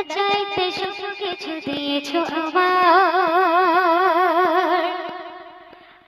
চাইতে সব কিছু দিয়েছো আমার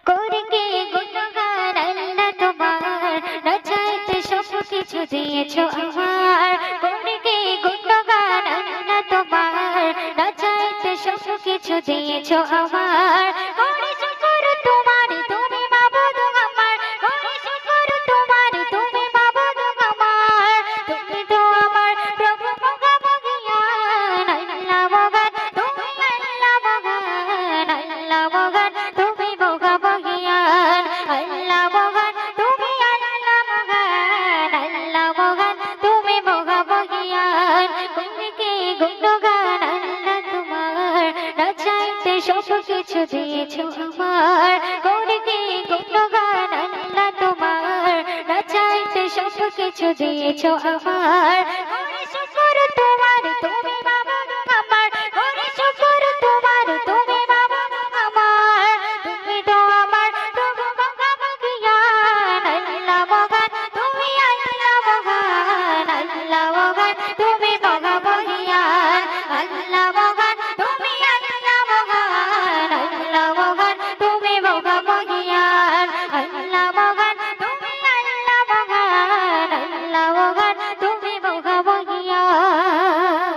করে কে গুণগান আল্লাহ তোমার না চাইতে সব কিছু দিয়েছো আমার করে কে গুণগান আল্লাহ তোমার না চাইতে সব কিছু দিয়েছো আমার করে শুকর তোমার তুমি মাবুদ আমার করে শুকর তোমার তুমি মাবুদ আমার তুমি তো আমার প্রভু মহামহিয়ান আল্লাহ মহান তুমি আল্লাহ মহান আল্লাহ মহান তুমি মহামহিয়ান আল্লাহ মহান তুমি আল্লাহ মহান আল্লাহ মহান তুমি মহামহিয়ান করে কে গুণগান আল্লাহ তোমার না চাইতে সব কিছু দিয়েছো আমার করে কে গুণগান আল্লাহ তোমার না চাইতে সব কিছু দিয়েছো আমার করে শুকর তোমার তুমি মাবুদ আমার করে শুকর তোমার তুমি মাবুদ আমার তুমি তো আমার প্রভু মহামহিয়ান আল্লাহ মহান তুমি আল্লাহ মহান আল্লাহ মহান তুমি মহামহিয়ান আল্লাহ মহান তুমি আল্লাহ মহান আল্লাহ মহান তুমি মহামহিয়ান আল্লাহ মহান তুমি আল্লাহ মহান আল্লাহ মহান তুমি মহামহিয়ান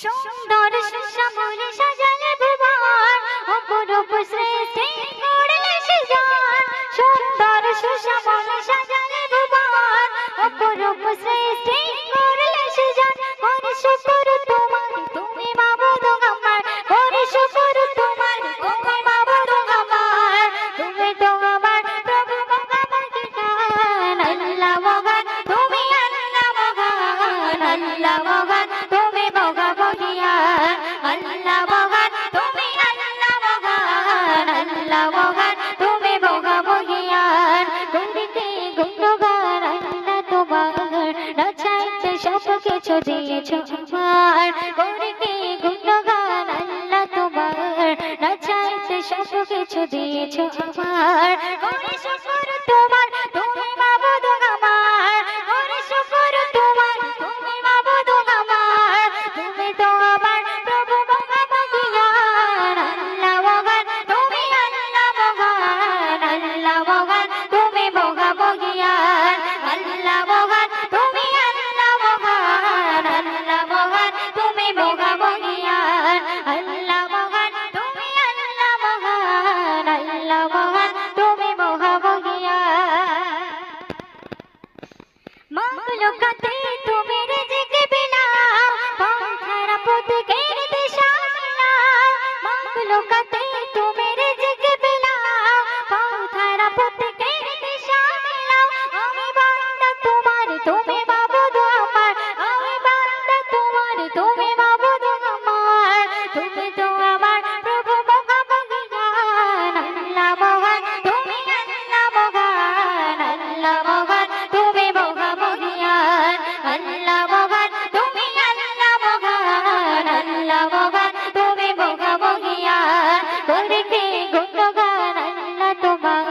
সুন্দর সুশ্যামল সাজালে ভুবন অপরূপ সৃষ্টি করলে সৃজন সুন্দর সুশ্যামল সাজালে ভুবন অপরূপ সৃষ্টি করলে সৃজন করে শুকর তোমার তুমি মাবুদ আমার করে শুকর তোমার তুমি মাবুদ আমার তুমি তো আমার প্রভু মহামহিয়ান আল্লাহ মহান তুমি আল্লাহ মহান আল্লাহ মহান তুমি মহামহিয়ান আল্লাহ মহান তুমি আল্লাহ মহান আল্লাহ মহান তুমি মহামহিয়ান করে কে গুণগান আল্লাহ তোমার না চাইতে সব কিছু দিয়েছো আমার করে কে গুণগান আল্লাহ তোমার না চাইতে সব কিছু দিয়েছো আমার করে শুকর তোমার তুমি মাবুদ আমার করে শুকর তোমার তুমি মাবুদ আমার তুমি তো আমার প্রভু মহামহিয়ান আল্লাহ মহান তুমি আল্লাহ মহান আল্লাহ মহান তুমি মহামহিয়ান আল্লাহ মহান তুমি আল্লাহ মহান আল্লাহ মহান তুমি মহামহিয়ান আল্লাহ মহান তুমি আল্লাহ মহান আল্লাহ মহান তুমি মহামহিয়ান মাখলুকাতে তুমি রিজিক বিলাও পথরা পথের দিশা বিলাও মাখলুকাতে তুমি রিজিক বিলাও পথরা পথের দিশা বিলাও আমি বান্দা তোমার তুমি মাবুদ আমার আমি বান্দা তোমার তুমি মাবুদ আমার তুমি তো আমার প্রভু মহামহিয়ান আল্লাহ মহান তুমি আল্লাহ মহান আল্লাহ মহান তুমি মহামহিয়ান আল্লাহ মহান তুমি আল্লাহ মহান আল্লাহ মহান তুমি মহামহিয়ান করে কে গুণগান আল্লাহ তোমার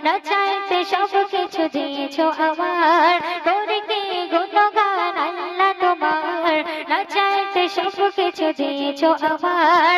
না চাইতে সব কিছু দিয়েছো আমার করে কে গুণগান আল্লাহ তোমার না চাইতে সব কিছু দিয়েছো আমার